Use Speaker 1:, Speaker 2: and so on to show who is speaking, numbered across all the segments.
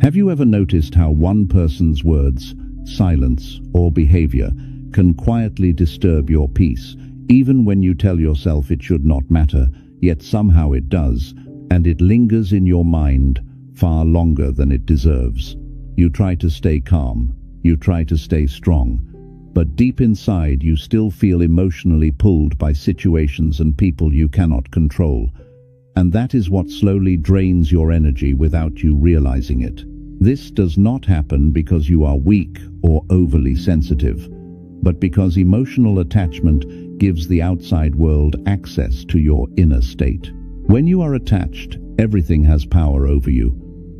Speaker 1: Have you ever noticed how one person's words, silence, or behavior can quietly disturb your peace, even when you tell yourself it should not matter, yet somehow it does, and it lingers in your mind far longer than it deserves? You try to stay calm, you try to stay strong, but deep inside you still feel emotionally pulled by situations and people you cannot control. And that is what slowly drains your energy without you realizing it. This does not happen because you are weak or overly sensitive, but because emotional attachment gives the outside world access to your inner state. When you are attached, everything has power over you.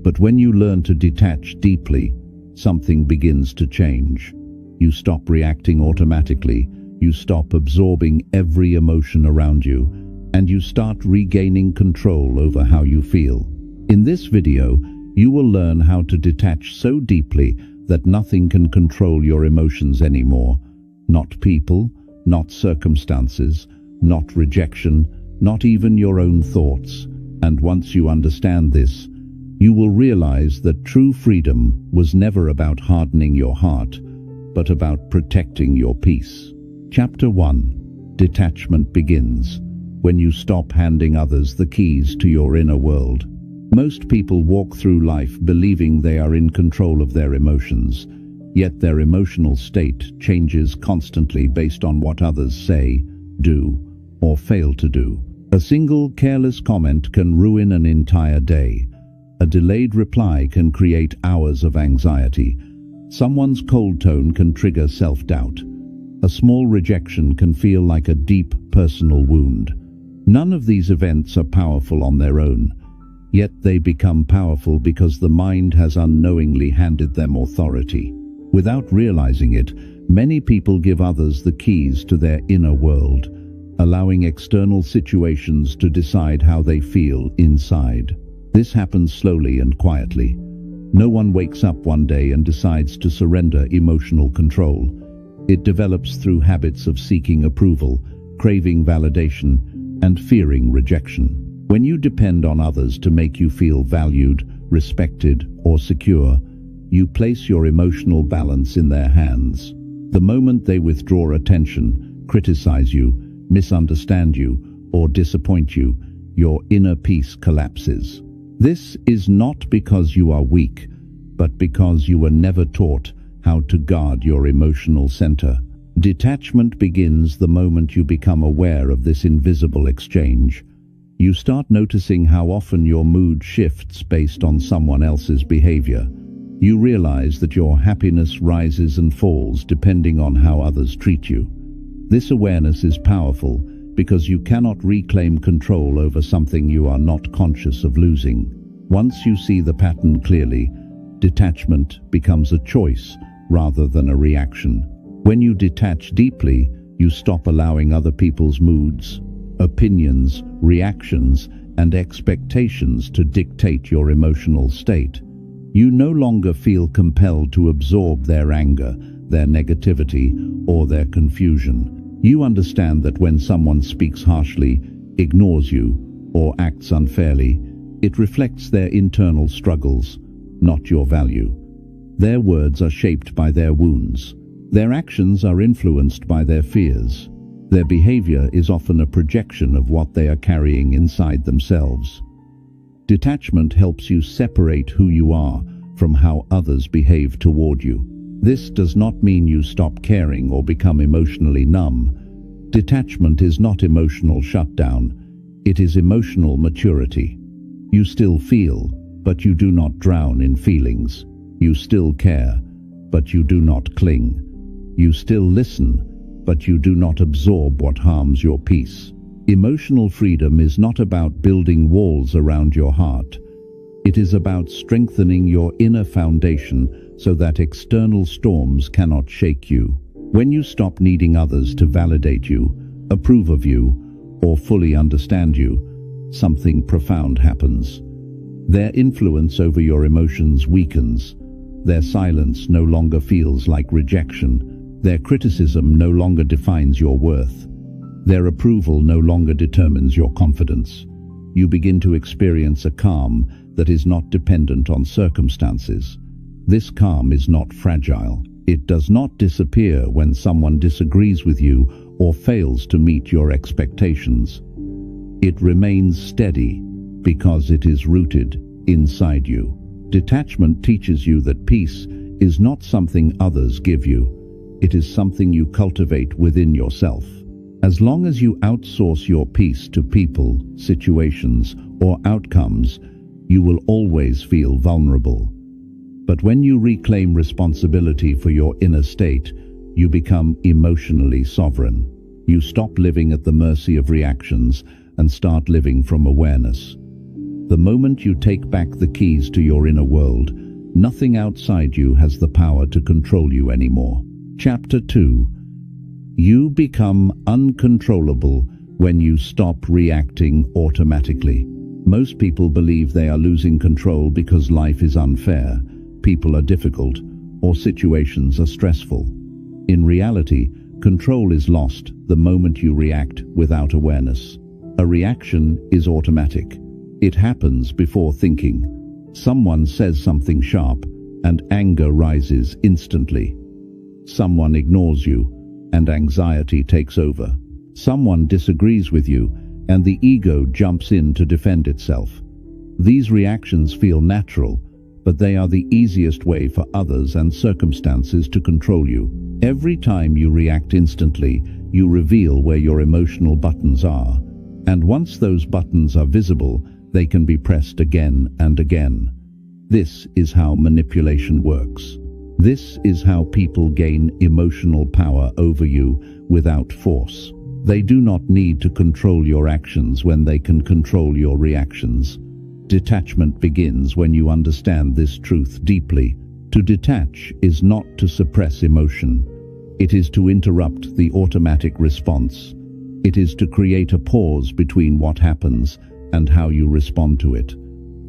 Speaker 1: But when you learn to detach deeply, something begins to change. You stop reacting automatically, you stop absorbing every emotion around you, and you start regaining control over how you feel. In this video, you will learn how to detach so deeply that nothing can control your emotions anymore. Not people, not circumstances, not rejection, not even your own thoughts. And once you understand this, you will realize that true freedom was never about hardening your heart, but about protecting your peace. Chapter 1. Detachment begins when you stop handing others the keys to your inner world. Most people walk through life believing they are in control of their emotions, yet their emotional state changes constantly based on what others say, do, or fail to do. A single careless comment can ruin an entire day. A delayed reply can create hours of anxiety. Someone's cold tone can trigger self-doubt. A small rejection can feel like a deep personal wound. None of these events are powerful on their own, yet they become powerful because the mind has unknowingly handed them authority. Without realizing it, many people give others the keys to their inner world, allowing external situations to decide how they feel inside. This happens slowly and quietly. No one wakes up one day and decides to surrender emotional control. It develops through habits of seeking approval, craving validation, and fearing rejection. When you depend on others to make you feel valued, respected, or secure, you place your emotional balance in their hands. The moment they withdraw attention, criticize you, misunderstand you, or disappoint you, your inner peace collapses. This is not because you are weak, but because you were never taught how to guard your emotional center. Detachment begins the moment you become aware of this invisible exchange. You start noticing how often your mood shifts based on someone else's behavior. You realize that your happiness rises and falls depending on how others treat you. This awareness is powerful because you cannot reclaim control over something you are not conscious of losing. Once you see the pattern clearly, detachment becomes a choice rather than a reaction. When you detach deeply, you stop allowing other people's moods, opinions, reactions, and expectations to dictate your emotional state. You no longer feel compelled to absorb their anger, their negativity, or their confusion. You understand that when someone speaks harshly, ignores you, or acts unfairly, it reflects their internal struggles, not your value. Their words are shaped by their wounds. Their actions are influenced by their fears. Their behavior is often a projection of what they are carrying inside themselves. Detachment helps you separate who you are from how others behave toward you. This does not mean you stop caring or become emotionally numb. Detachment is not emotional shutdown. It is emotional maturity. You still feel, but you do not drown in feelings. You still care, but you do not cling. You still listen, but you do not absorb what harms your peace. Emotional freedom is not about building walls around your heart. It is about strengthening your inner foundation so that external storms cannot shake you. When you stop needing others to validate you, approve of you, or fully understand you, something profound happens. Their influence over your emotions weakens. Their silence no longer feels like rejection. Their criticism no longer defines your worth. Their approval no longer determines your confidence. you begin to experience a calm that is not dependent on circumstances. This calm is not fragile. It does not disappear when someone disagrees with you or fails to meet your expectations. It remains steady because it is rooted inside you. Detachment teaches you that peace is not something others give you. It is something you cultivate within yourself. As long as you outsource your peace to people, situations, or outcomes, you will always feel vulnerable. But when you reclaim responsibility for your inner state, you become emotionally sovereign. You stop living at the mercy of reactions and start living from awareness. The moment you take back the keys to your inner world, nothing outside you has the power to control you anymore. Chapter 2. You become uncontrollable when you stop reacting automatically. Most people believe they are losing control because life is unfair, people are difficult, or situations are stressful. In reality, control is lost the moment you react without awareness. A reaction is automatic. It happens before thinking. Someone says something sharp, and anger rises instantly. Someone ignores you, and anxiety takes over. Someone disagrees with you, and the ego jumps in to defend itself. These reactions feel natural, but they are the easiest way for others and circumstances to control you. Every time you react instantly, you reveal where your emotional buttons are. And once those buttons are visible, they can be pressed again and again. This is how manipulation works. This is how people gain emotional power over you without force. They do not need to control your actions when they can control your reactions. Detachment begins when you understand this truth deeply. To detach is not to suppress emotion. It is to interrupt the automatic response. It is to create a pause between what happens and how you respond to it.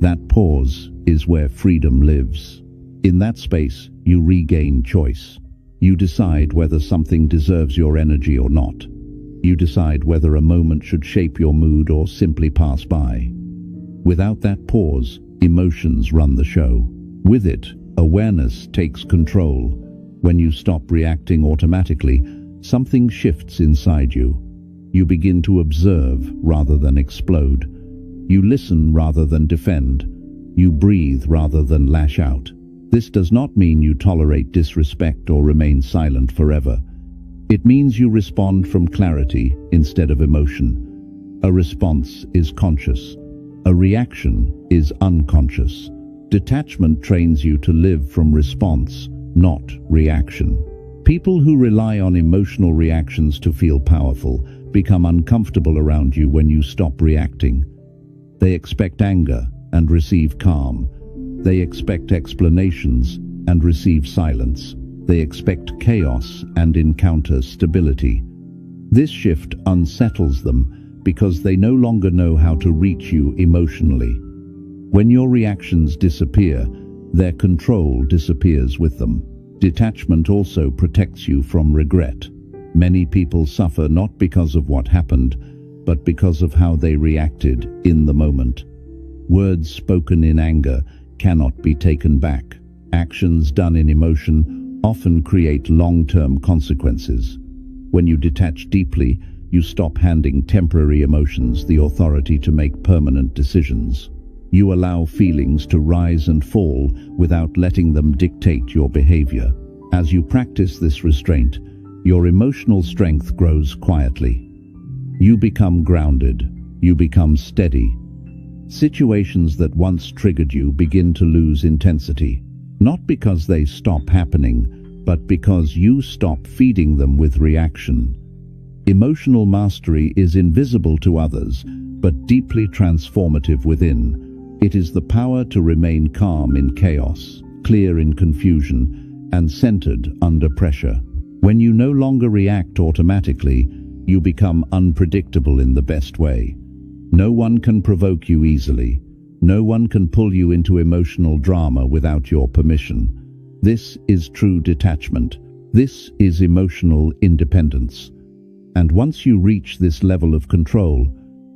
Speaker 1: That pause is where freedom lives. In that space, you regain choice. You decide whether something deserves your energy or not. You decide whether a moment should shape your mood or simply pass by. Without that pause, emotions run the show. With it, awareness takes control. When you stop reacting automatically, something shifts inside you. You begin to observe rather than explode. You listen rather than defend. You breathe rather than lash out. This does not mean you tolerate disrespect or remain silent forever. It means you respond from clarity instead of emotion. A response is conscious. A reaction is unconscious. Detachment trains you to live from response, not reaction. People who rely on emotional reactions to feel powerful become uncomfortable around you when you stop reacting. They expect anger and receive calm. They expect explanations and receive silence. They expect chaos and encounter stability. This shift unsettles them because they no longer know how to reach you emotionally. When your reactions disappear, their control disappears with them. Detachment also protects you from regret. Many people suffer not because of what happened, but because of how they reacted in the moment. Words spoken in anger cannot be taken back. Actions done in emotion often create long-term consequences. When you detach deeply, you stop handing temporary emotions the authority to make permanent decisions. You allow feelings to rise and fall without letting them dictate your behavior. As you practice this restraint, your emotional strength grows quietly. You become grounded. You become steady. Situations that once triggered you begin to lose intensity, not because they stop happening, but because you stop feeding them with reaction. Emotional mastery is invisible to others, but deeply transformative within. It is the power to remain calm in chaos, clear in confusion, and centered under pressure. When you no longer react automatically, you become unpredictable in the best way. No one can provoke you easily. No one can pull you into emotional drama without your permission. This is true detachment. This is emotional independence. And once you reach this level of control,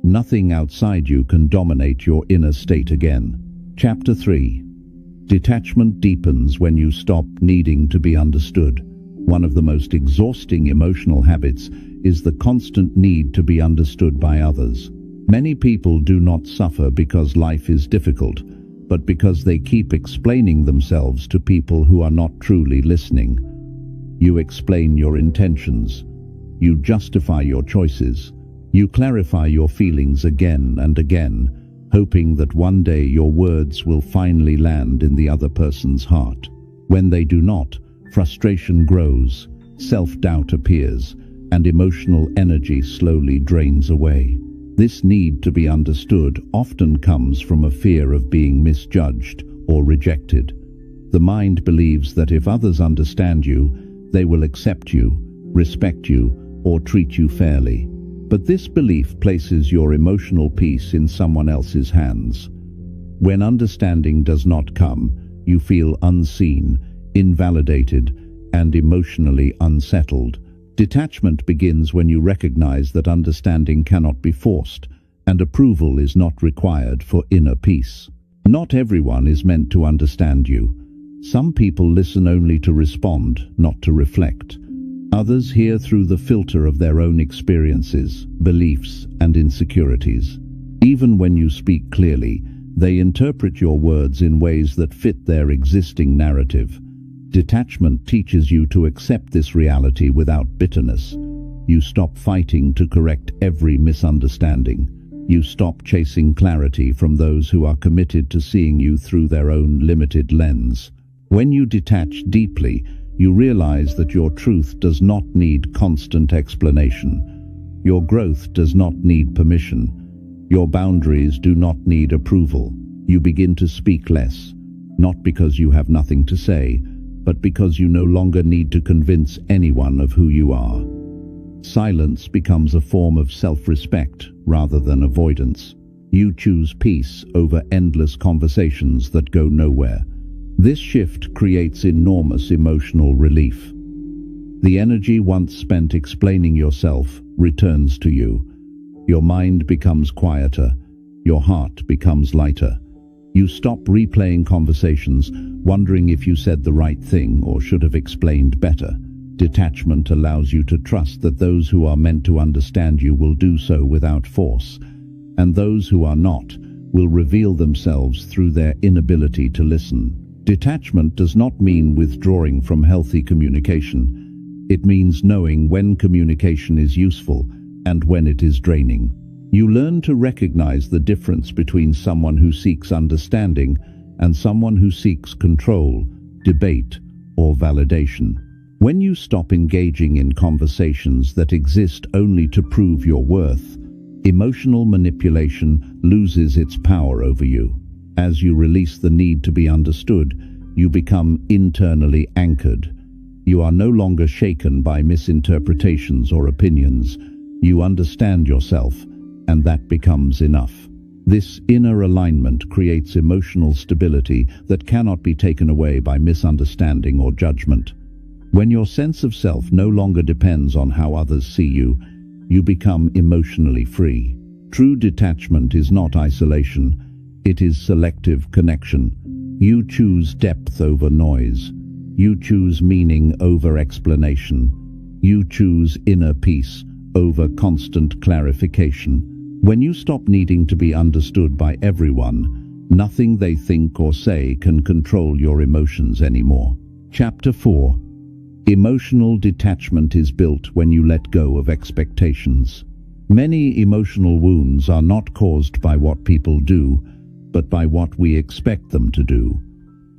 Speaker 1: Nothing outside you can dominate your inner state again. Chapter 3. Detachment deepens when you stop needing to be understood. One of the most exhausting emotional habits is the constant need to be understood by others. Many people do not suffer because life is difficult, but because they keep explaining themselves to people who are not truly listening. You explain your intentions. You justify your choices. You clarify your feelings again and again, hoping that one day your words will finally land in the other person's heart. When they do not, frustration grows, self-doubt appears, and emotional energy slowly drains away. This need to be understood often comes from a fear of being misjudged or rejected. The mind believes that if others understand you, they will accept you, respect you, or treat you fairly. But this belief places your emotional peace in someone else's hands. When understanding does not come, you feel unseen, invalidated, and emotionally unsettled. Detachment begins when you recognize that understanding cannot be forced, and approval is not required for inner peace. Not everyone is meant to understand you. Some people listen only to respond, not to reflect. Others hear through the filter of their own experiences, beliefs, and insecurities. Even when you speak clearly, they interpret your words in ways that fit their existing narrative. Detachment teaches you to accept this reality without bitterness. You stop fighting to correct every misunderstanding. You stop chasing clarity from those who are committed to seeing you through their own limited lens. When you detach deeply, you realize that your truth does not need constant explanation. Your growth does not need permission. Your boundaries do not need approval. You begin to speak less, not because you have nothing to say, but because you no longer need to convince anyone of who you are. Silence becomes a form of self-respect rather than avoidance. You choose peace over endless conversations that go nowhere. This shift creates enormous emotional relief. The energy once spent explaining yourself returns to you. Your mind becomes quieter. Your heart becomes lighter. You stop replaying conversations, wondering if you said the right thing or should have explained better. Detachment allows you to trust that those who are meant to understand you will do so without force, and those who are not will reveal themselves through their inability to listen. Detachment does not mean withdrawing from healthy communication. It means knowing when communication is useful and when it is draining. You learn to recognize the difference between someone who seeks understanding and someone who seeks control, debate, or validation. When you stop engaging in conversations that exist only to prove your worth, emotional manipulation loses its power over you. As you release the need to be understood, you become internally anchored. You are no longer shaken by misinterpretations or opinions. You understand yourself, and that becomes enough. This inner alignment creates emotional stability that cannot be taken away by misunderstanding or judgment. When your sense of self no longer depends on how others see you, you become emotionally free. True detachment is not isolation. It is selective connection. You choose depth over noise. You choose meaning over explanation. You choose inner peace over constant clarification. When you stop needing to be understood by everyone, nothing they think or say can control your emotions anymore. Chapter 4. Emotional detachment is built when you let go of expectations. Many emotional wounds are not caused by what people do, but by what we expect them to do.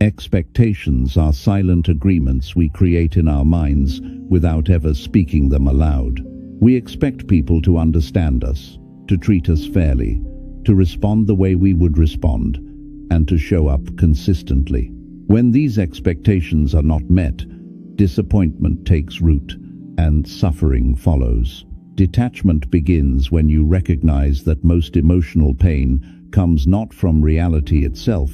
Speaker 1: Expectations are silent agreements we create in our minds without ever speaking them aloud. We expect people to understand us, to treat us fairly, to respond the way we would respond, and to show up consistently. When these expectations are not met, disappointment takes root and suffering follows. Detachment begins when you recognize that most emotional pain comes not from reality itself,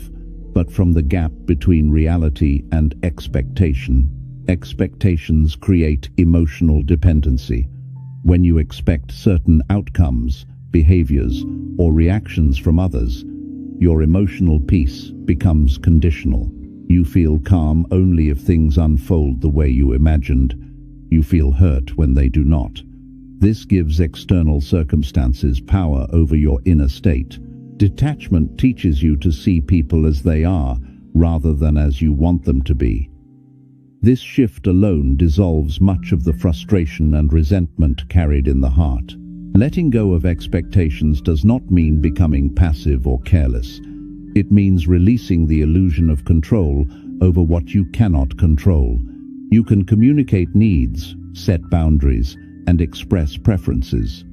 Speaker 1: but from the gap between reality and expectation. Expectations create emotional dependency. When you expect certain outcomes, behaviors, or reactions from others, your emotional peace becomes conditional. You feel calm only if things unfold the way you imagined. You feel hurt when they do not. This gives external circumstances power over your inner state. Detachment teaches you to see people as they are, rather than as you want them to be. This shift alone dissolves much of the frustration and resentment carried in the heart. Letting go of expectations does not mean becoming passive or careless. It means releasing the illusion of control over what you cannot control. You can communicate needs, set boundaries, and express preferences,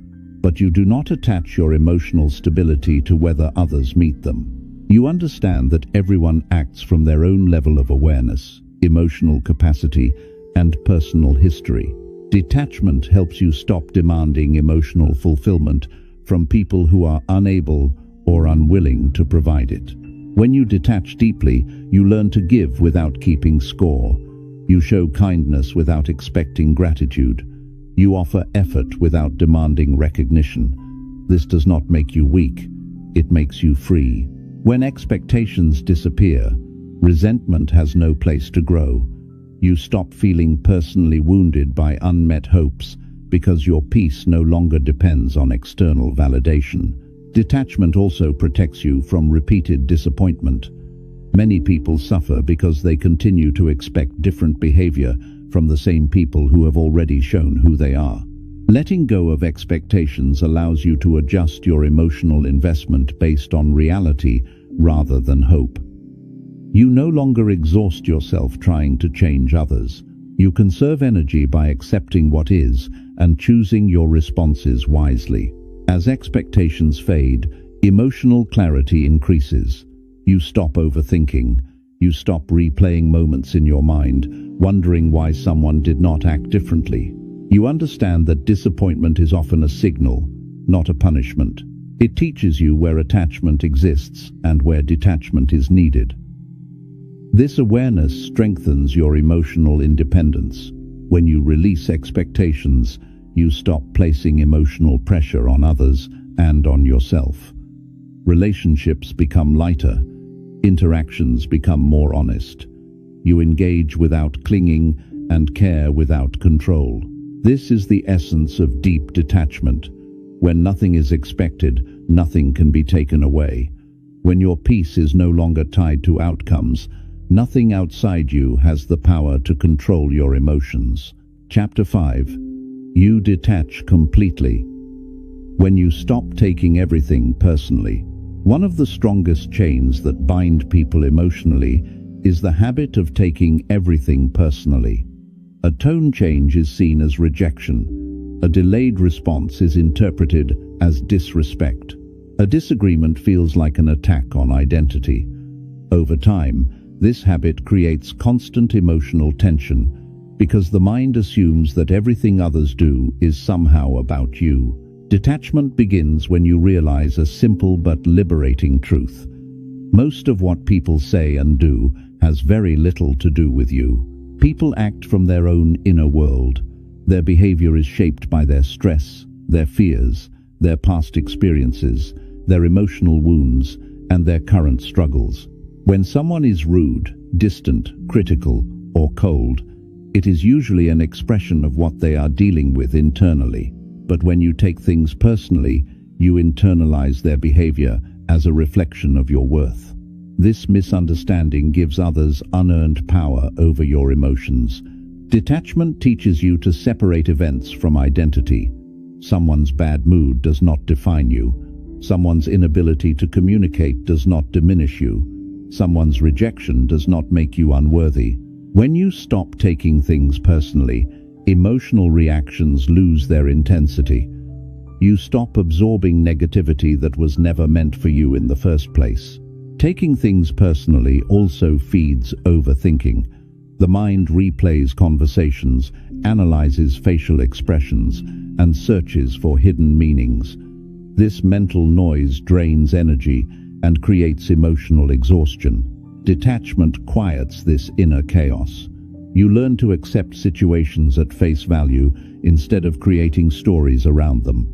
Speaker 1: but you do not attach your emotional stability to whether others meet them. You understand that everyone acts from their own level of awareness, emotional capacity, and personal history. Detachment helps you stop demanding emotional fulfillment from people who are unable or unwilling to provide it. When you detach deeply, you learn to give without keeping score. You show kindness without expecting gratitude. You offer effort without demanding recognition. This does not make you weak, it makes you free. When expectations disappear, resentment has no place to grow. You stop feeling personally wounded by unmet hopes because your peace no longer depends on external validation. Detachment also protects you from repeated disappointment. Many people suffer because they continue to expect different behavior from the same people who have already shown who they are. Letting go of expectations allows you to adjust your emotional investment based on reality rather than hope. You no longer exhaust yourself trying to change others. You conserve energy by accepting what is and choosing your responses wisely. As expectations fade, emotional clarity increases. You stop overthinking. You stop replaying moments in your mind, wondering why someone did not act differently. You understand that disappointment is often a signal, not a punishment. It teaches you where attachment exists and where detachment is needed. This awareness strengthens your emotional independence. When you release expectations, you stop placing emotional pressure on others and on yourself. Relationships become lighter. Interactions become more honest. You engage without clinging and care without control. This is the essence of deep detachment. When nothing is expected, nothing can be taken away. When your peace is no longer tied to outcomes, nothing outside you has the power to control your emotions. Chapter 5. You detach completely. When you stop taking everything personally. One of the strongest chains that bind people emotionally is the habit of taking everything personally. A tone change is seen as rejection. A delayed response is interpreted as disrespect. A disagreement feels like an attack on identity. Over time, this habit creates constant emotional tension because the mind assumes that everything others do is somehow about you. Detachment begins when you realize a simple but liberating truth. Most of what people say and do has very little to do with you. People act from their own inner world. Their behavior is shaped by their stress, their fears, their past experiences, their emotional wounds, and their current struggles. When someone is rude, distant, critical, or cold, it is usually an expression of what they are dealing with internally. But when you take things personally, you internalize their behavior as a reflection of your worth. This misunderstanding gives others unearned power over your emotions. Detachment teaches you to separate events from identity. Someone's bad mood does not define you. Someone's inability to communicate does not diminish you. Someone's rejection does not make you unworthy. When you stop taking things personally, emotional reactions lose their intensity. You stop absorbing negativity that was never meant for you in the first place. Taking things personally also feeds overthinking. The mind replays conversations, analyzes facial expressions, and searches for hidden meanings. This mental noise drains energy and creates emotional exhaustion. Detachment quiets this inner chaos. You learn to accept situations at face value instead of creating stories around them.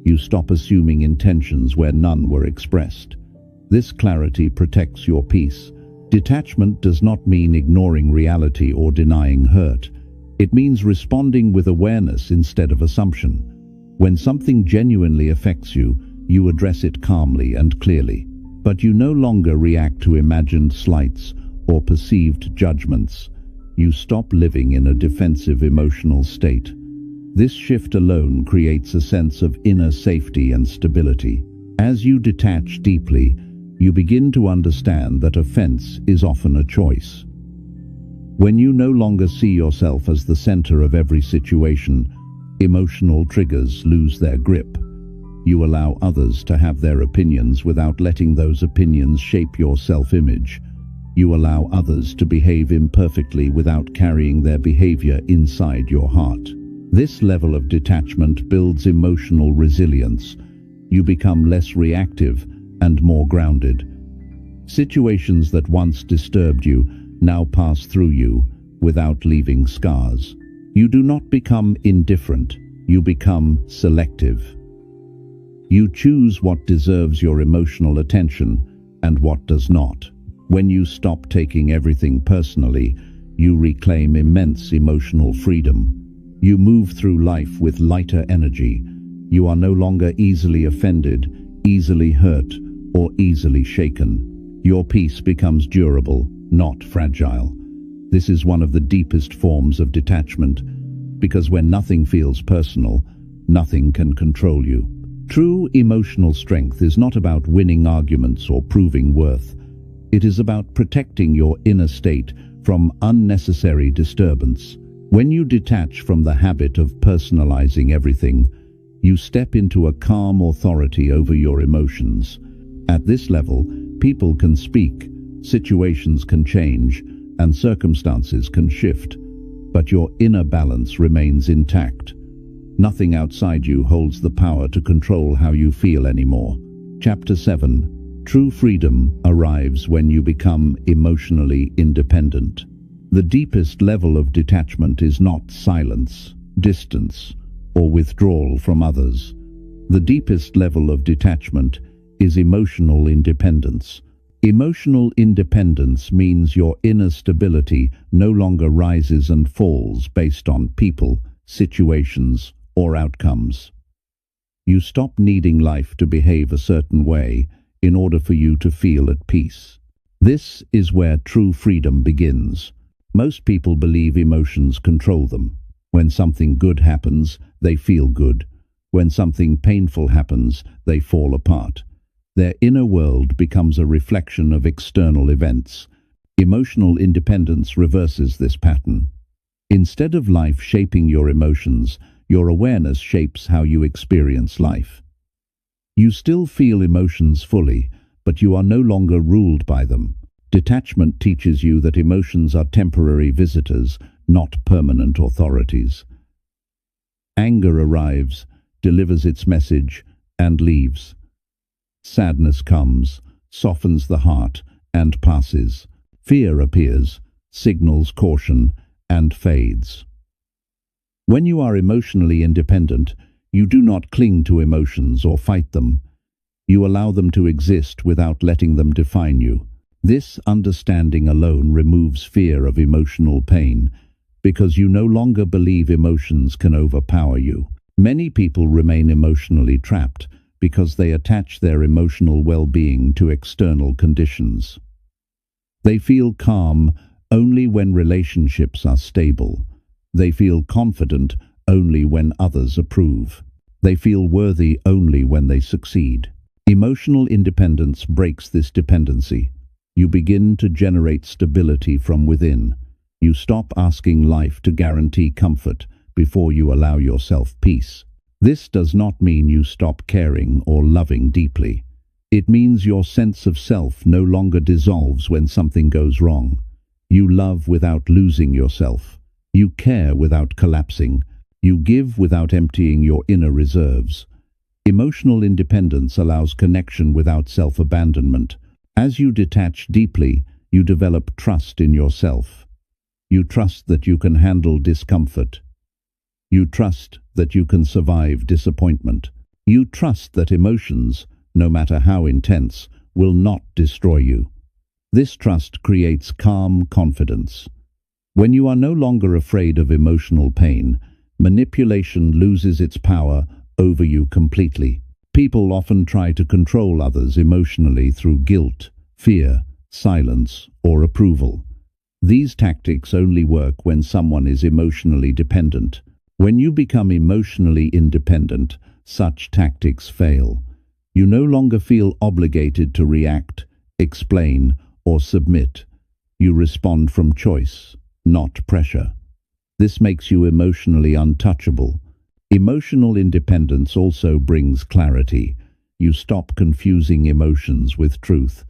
Speaker 1: You stop assuming intentions where none were expressed. This clarity protects your peace. Detachment does not mean ignoring reality or denying hurt. It means responding with awareness instead of assumption. When something genuinely affects you, you address it calmly and clearly. But you no longer react to imagined slights or perceived judgments. You stop living in a defensive emotional state. This shift alone creates a sense of inner safety and stability. As you detach deeply, you begin to understand that offense is often a choice. When you no longer see yourself as the center of every situation, emotional triggers lose their grip. You allow others to have their opinions without letting those opinions shape your self-image. You allow others to behave imperfectly without carrying their behavior inside your heart. This level of detachment builds emotional resilience. You become less reactive and more grounded. Situations that once disturbed you now pass through you without leaving scars. You do not become indifferent, you become selective. You choose what deserves your emotional attention and what does not. When you stop taking everything personally, you reclaim immense emotional freedom. You move through life with lighter energy. You are no longer easily offended, easily hurt, or easily shaken. Your peace becomes durable, not fragile. This is one of the deepest forms of detachment, because when nothing feels personal, nothing can control you. True emotional strength is not about winning arguments or proving worth. It is about protecting your inner state from unnecessary disturbance. When you detach from the habit of personalizing everything, you step into a calm authority over your emotions. At this level, people can speak, situations can change, and circumstances can shift, but your inner balance remains intact. Nothing outside you holds the power to control how you feel anymore. Chapter 7. True freedom arrives when you become emotionally independent. The deepest level of detachment is not silence, distance, or withdrawal from others. The deepest level of detachment is emotional independence. Emotional independence means your inner stability no longer rises and falls based on people, situations, or outcomes. You stop needing life to behave a certain way in order for you to feel at peace. This is where true freedom begins. Most people believe emotions control them. When something good happens, they feel good. When something painful happens, they fall apart. Their inner world becomes a reflection of external events. Emotional independence reverses this pattern. Instead of life shaping your emotions, your awareness shapes how you experience life. You still feel emotions fully, but you are no longer ruled by them. Detachment teaches you that emotions are temporary visitors, not permanent authorities. Anger arrives, delivers its message, and leaves. Sadness comes, softens the heart, and passes. Fear appears, signals caution, and fades. When you are emotionally independent, you do not cling to emotions or fight them. You allow them to exist without letting them define you. This understanding alone removes fear of emotional pain, because you no longer believe emotions can overpower you. Many people remain emotionally trapped because they attach their emotional well-being to external conditions. They feel calm only when relationships are stable. They feel confident only when others approve. They feel worthy only when they succeed. Emotional independence breaks this dependency. You begin to generate stability from within. You stop asking life to guarantee comfort before you allow yourself peace. This does not mean you stop caring or loving deeply. It means your sense of self no longer dissolves when something goes wrong. You love without losing yourself. You care without collapsing. You give without emptying your inner reserves. Emotional independence allows connection without self-abandonment. As you detach deeply, you develop trust in yourself. You trust that you can handle discomfort. You trust that you can survive disappointment. You trust that emotions, no matter how intense, will not destroy you. This trust creates calm confidence. When you are no longer afraid of emotional pain, manipulation loses its power over you completely. People often try to control others emotionally through guilt, fear, silence, or approval. These tactics only work when someone is emotionally dependent. When you become emotionally independent, such tactics fail. You no longer feel obligated to react, explain, or submit. You respond from choice, not pressure. This makes you emotionally untouchable. Emotional independence also brings clarity. You stop confusing emotions with truth.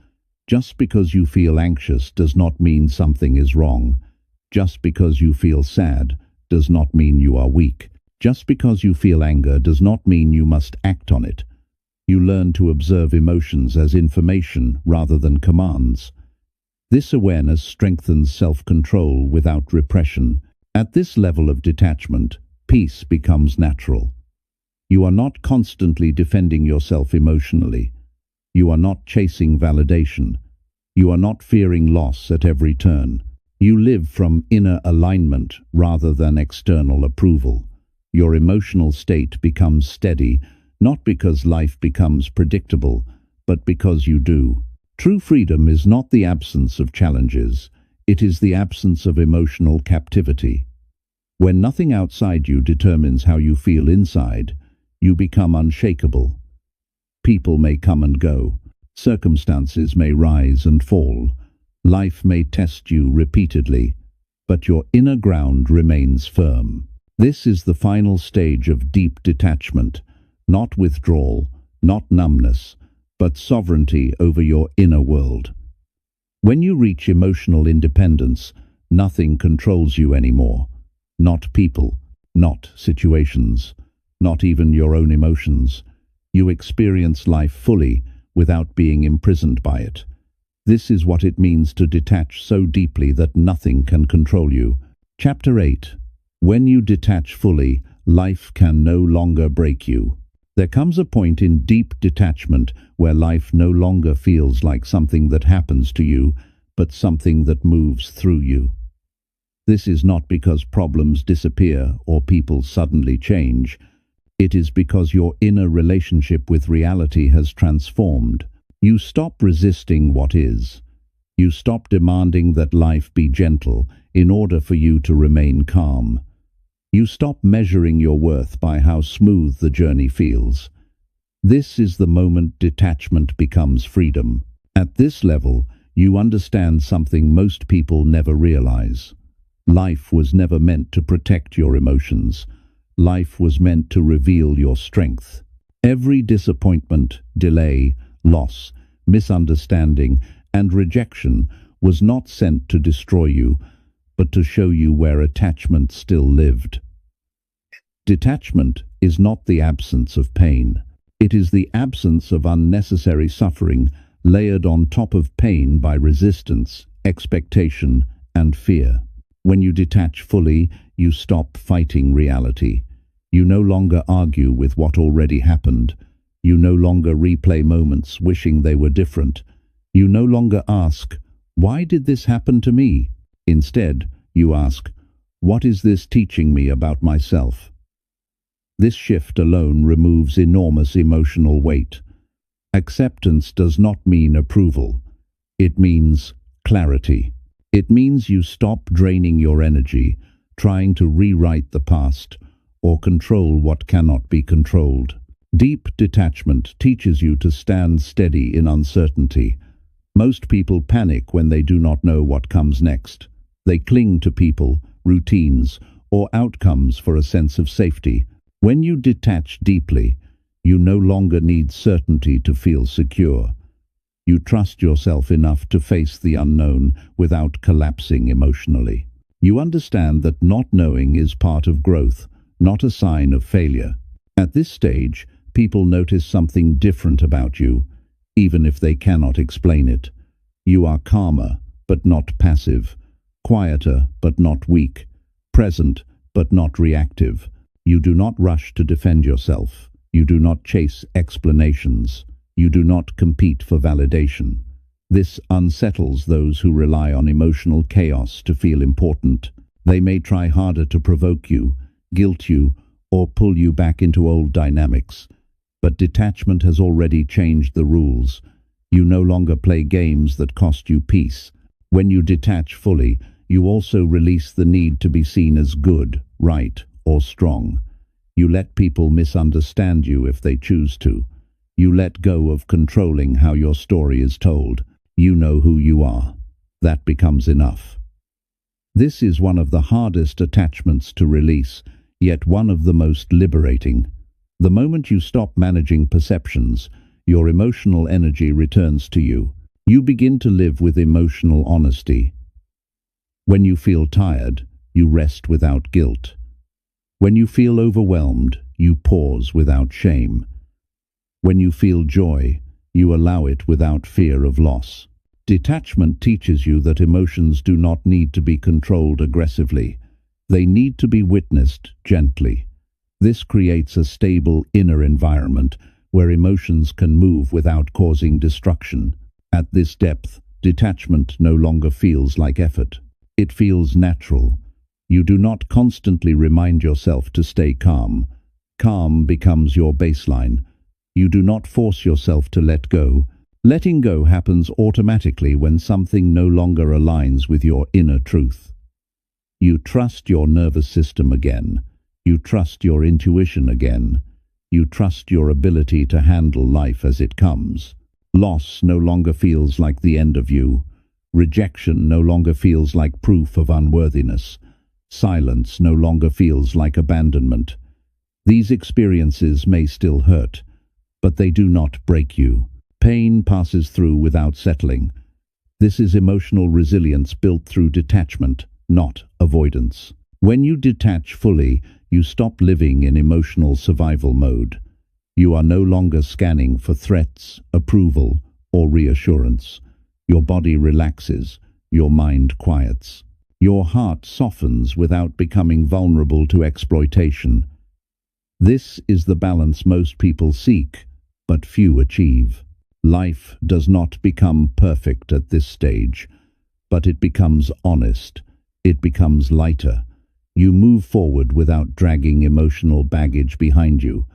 Speaker 1: Just because you feel anxious does not mean something is wrong. Just because you feel sad does not mean you are weak. Just because you feel anger does not mean you must act on it. You learn to observe emotions as information rather than commands. This awareness strengthens self-control without repression. At this level of detachment, peace becomes natural. You are not constantly defending yourself emotionally. You are not chasing validation. You are not fearing loss at every turn. You live from inner alignment rather than external approval. Your emotional state becomes steady, not because life becomes predictable, but because you do. True freedom is not the absence of challenges. It is the absence of emotional captivity. When nothing outside you determines how you feel inside, you become unshakable. People may come and go. Circumstances may rise and fall. Life may test you repeatedly, but your inner ground remains firm. This is the final stage of deep detachment, not withdrawal, not numbness, but sovereignty over your inner world. When you reach emotional independence, nothing controls you anymore. Not people, not situations, not even your own emotions. You experience life fully without being imprisoned by it. This is what it means to detach so deeply that nothing can control you. Chapter 8. When you detach fully, life can no longer break you. There comes a point in deep detachment where life no longer feels like something that happens to you, but something that moves through you. This is not because problems disappear or people suddenly change. It is because your inner relationship with reality has transformed. You stop resisting what is. You stop demanding that life be gentle in order for you to remain calm. You stop measuring your worth by how smooth the journey feels. This is the moment detachment becomes freedom. At this level, you understand something most people never realize. Life was never meant to protect your emotions. Life was meant to reveal your strength. Every disappointment, delay, loss, misunderstanding, and rejection was not sent to destroy you, but to show you where attachment still lived. Detachment is not the absence of pain. It is the absence of unnecessary suffering layered on top of pain by resistance, expectation, and fear. When you detach fully, you stop fighting reality. You no longer argue with what already happened. You no longer replay moments wishing they were different. You no longer ask, "Why did this happen to me?" Instead, you ask, "What is this teaching me about myself?" This shift alone removes enormous emotional weight. Acceptance does not mean approval. It means clarity. It means you stop draining your energy, trying to rewrite the past, or control what cannot be controlled. Deep detachment teaches you to stand steady in uncertainty. Most people panic when they do not know what comes next. They cling to people, routines, or outcomes for a sense of safety. When you detach deeply, you no longer need certainty to feel secure. You trust yourself enough to face the unknown without collapsing emotionally. You understand that not knowing is part of growth, not a sign of failure. At this stage, people notice something different about you, even if they cannot explain it. You are calmer, but not passive, quieter, but not weak, present, but not reactive. You do not rush to defend yourself. You do not chase explanations. You do not compete for validation. This unsettles those who rely on emotional chaos to feel important. They may try harder to provoke you, guilt you, or pull you back into old dynamics. But detachment has already changed the rules. You no longer play games that cost you peace. When you detach fully, you also release the need to be seen as good, right, or strong. You let people misunderstand you if they choose to. You let go of controlling how your story is told. You know who you are. That becomes enough. This is one of the hardest attachments to release, yet one of the most liberating. The moment you stop managing perceptions, your emotional energy returns to you. You begin to live with emotional honesty. When you feel tired, you rest without guilt. When you feel overwhelmed, you pause without shame. When you feel joy, you allow it without fear of loss. Detachment teaches you that emotions do not need to be controlled aggressively. They need to be witnessed gently. This creates a stable inner environment where emotions can move without causing destruction. At this depth, detachment no longer feels like effort. It feels natural. You do not constantly remind yourself to stay calm. Calm becomes your baseline. You do not force yourself to let go. Letting go happens automatically when something no longer aligns with your inner truth. You trust your nervous system again. You trust your intuition again. You trust your ability to handle life as it comes. Loss no longer feels like the end of you. Rejection no longer feels like proof of unworthiness. Silence no longer feels like abandonment. These experiences may still hurt, but they do not break you. Pain passes through without settling. This is emotional resilience built through detachment, not avoidance. When you detach fully, you stop living in emotional survival mode. You are no longer scanning for threats, approval, or reassurance. Your body relaxes, your mind quiets. Your heart softens without becoming vulnerable to exploitation. This is the balance most people seek, but few achieve. Life does not become perfect at this stage, but it becomes honest. It becomes lighter. You move forward without dragging emotional baggage behind you.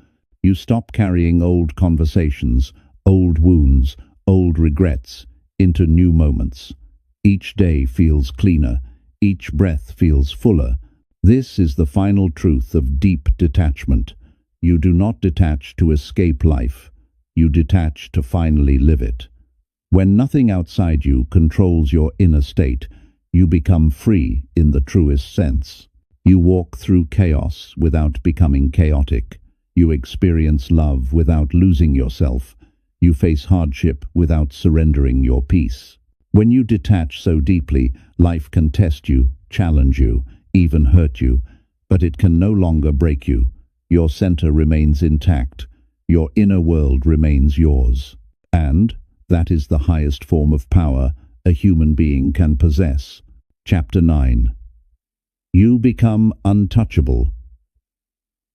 Speaker 1: You stop carrying old conversations, old wounds, old regrets into new moments. Each day feels cleaner. Each breath feels fuller. This is the final truth of deep detachment. You do not detach to escape life. You detach to finally live it. When nothing outside you controls your inner state, you become free in the truest sense. You walk through chaos without becoming chaotic. You experience love without losing yourself. You face hardship without surrendering your peace. When you detach so deeply, life can test you, challenge you, even hurt you, but it can no longer break you. Your center remains intact. Your inner world remains yours. And that is the highest form of power a human being can possess. Chapter 9. You become untouchable.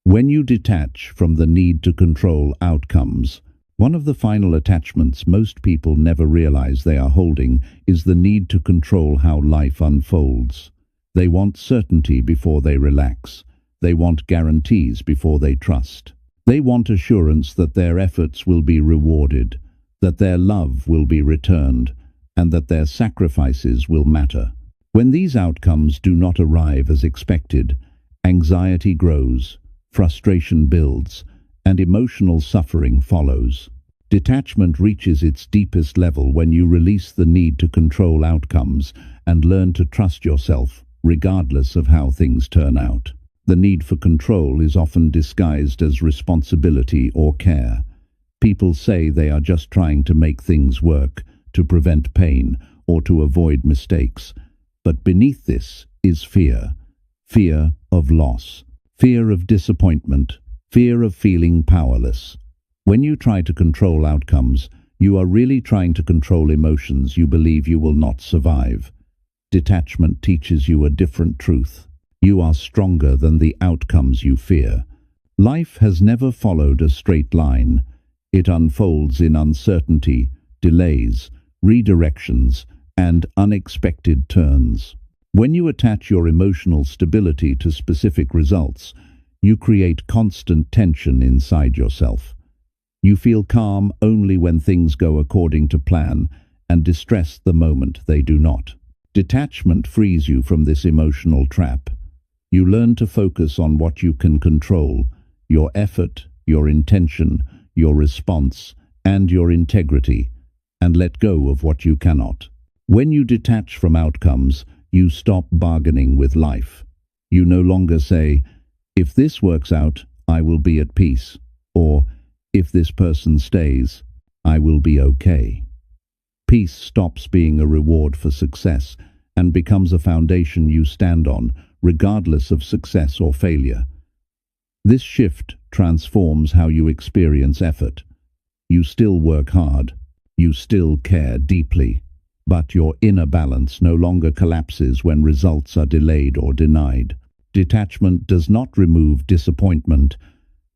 Speaker 1: When you detach from the need to control outcomes, one of the final attachments most people never realize they are holding is the need to control how life unfolds. They want certainty before they relax. They want guarantees before they trust. They want assurance that their efforts will be rewarded, that their love will be returned, and that their sacrifices will matter. When these outcomes do not arrive as expected, anxiety grows, frustration builds, and emotional suffering follows. Detachment reaches its deepest level when you release the need to control outcomes and learn to trust yourself, regardless of how things turn out. The need for control is often disguised as responsibility or care. People say they are just trying to make things work, to prevent pain, or to avoid mistakes. But beneath this is fear. Fear of loss. Fear of disappointment. Fear of feeling powerless. When you try to control outcomes, you are really trying to control emotions you believe you will not survive. Detachment teaches you a different truth. You are stronger than the outcomes you fear. Life has never followed a straight line. It unfolds in uncertainty, delays, redirections, and unexpected turns. When you attach your emotional stability to specific results, you create constant tension inside yourself. You feel calm only when things go according to plan, and distressed the moment they do not. Detachment frees you from this emotional trap. You learn to focus on what you can control: your effort, your intention, your response, and your integrity, and let go of what you cannot. When you detach from outcomes, you stop bargaining with life. You no longer say, "If this works out, I will be at peace," or "If this person stays, I will be okay." Peace stops being a reward for success and becomes a foundation you stand on, regardless of success or failure. This shift transforms how you experience effort. You still work hard, you still care deeply, but your inner balance no longer collapses when results are delayed or denied. Detachment does not remove disappointment,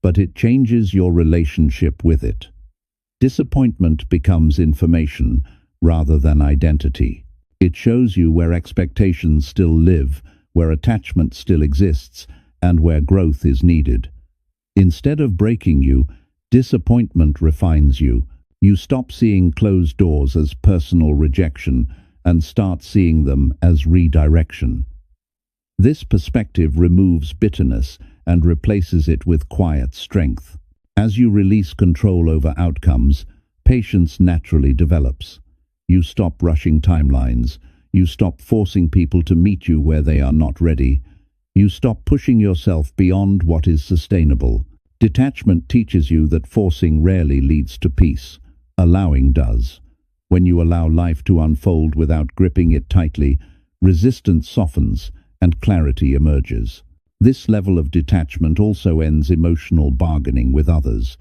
Speaker 1: but it changes your relationship with it. Disappointment becomes information rather than identity. It shows you where expectations still live, where attachment still exists, and where growth is needed. Instead of breaking you, disappointment refines you. You stop seeing closed doors as personal rejection and start seeing them as redirection. This perspective removes bitterness and replaces it with quiet strength. As you release control over outcomes, patience naturally develops. You stop rushing timelines. You stop forcing people to meet you where they are not ready. You stop pushing yourself beyond what is sustainable. Detachment teaches you that forcing rarely leads to peace. Allowing does. When you allow life to unfold without gripping it tightly, resistance softens and clarity emerges. This level of detachment also ends emotional bargaining with others.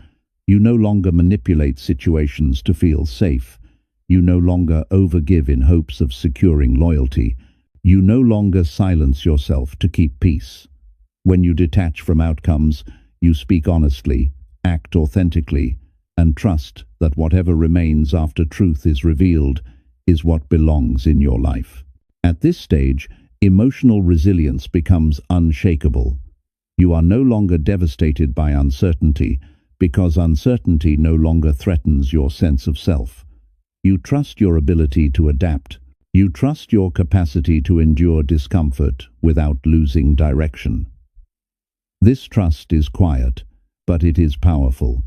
Speaker 1: You no longer manipulate situations to feel safe. You no longer overgive in hopes of securing loyalty. You no longer silence yourself to keep peace. When you detach from outcomes, you speak honestly, act authentically, and trust that whatever remains after truth is revealed is what belongs in your life. At this stage, emotional resilience becomes unshakable. You are no longer devastated by uncertainty, because uncertainty no longer threatens your sense of self. You trust your ability to adapt. You trust your capacity to endure discomfort without losing direction. This trust is quiet, but it is powerful.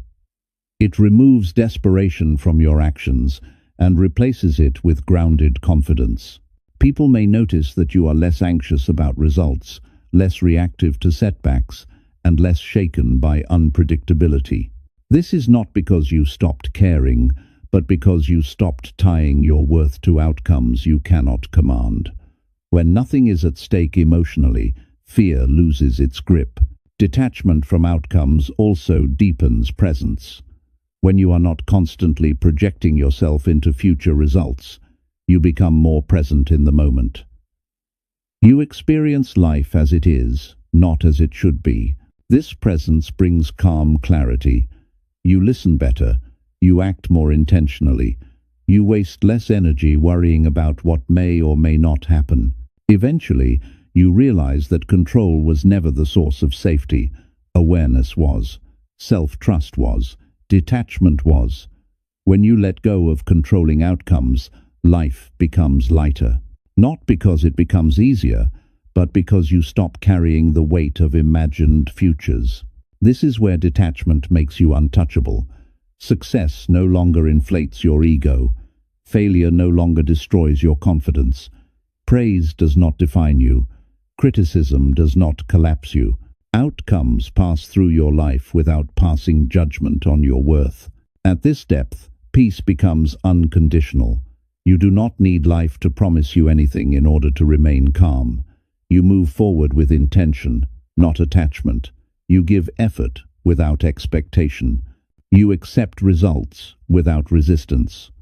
Speaker 1: It removes desperation from your actions and replaces it with grounded confidence. People may notice that you are less anxious about results, less reactive to setbacks, and less shaken by unpredictability. This is not because you stopped caring, but because you stopped tying your worth to outcomes you cannot command. When nothing is at stake emotionally, fear loses its grip. Detachment from outcomes also deepens presence. When you are not constantly projecting yourself into future results, you become more present in the moment. You experience life as it is, not as it should be. This presence brings calm clarity. You listen better. You act more intentionally. You waste less energy worrying about what may or may not happen. Eventually, you realize that control was never the source of safety. Awareness was. Self-trust was. Detachment was. When you let go of controlling outcomes, life becomes lighter. Not because it becomes easier, but because you stop carrying the weight of imagined futures. This is where detachment makes you untouchable. Success no longer inflates your ego. Failure no longer destroys your confidence. Praise does not define you. Criticism does not collapse you. Outcomes pass through your life without passing judgment on your worth. At this depth, peace becomes unconditional. You do not need life to promise you anything in order to remain calm. You move forward with intention, not attachment. You give effort without expectation. You accept results without resistance.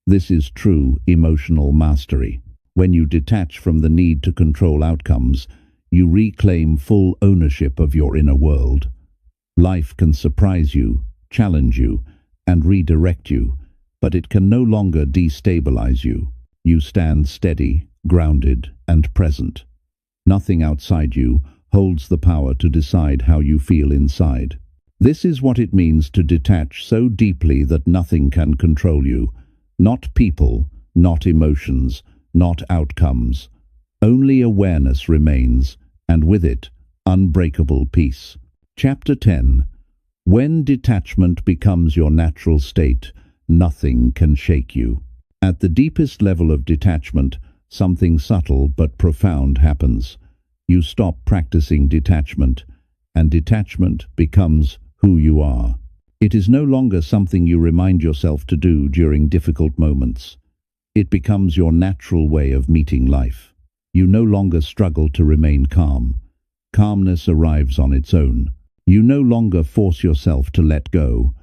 Speaker 1: This is true emotional mastery. When you detach from the need to control outcomes, you reclaim full ownership of your inner world. Life can surprise you, challenge you, and redirect you, but it can no longer destabilize you. You stand steady, grounded, and present. Nothing outside you holds the power to decide how you feel inside. This is what it means to detach so deeply that nothing can control you. Not people, not emotions, not outcomes. Only awareness remains, and with it, unbreakable peace. Chapter 10. When detachment becomes your natural state, nothing can shake you. At the deepest level of detachment, something subtle but profound happens. You stop practicing detachment, and detachment becomes who you are. It is no longer something you remind yourself to do during difficult moments. It becomes your natural way of meeting life. You no longer struggle to remain calm. Calmness arrives on its own. You no longer force yourself to let go.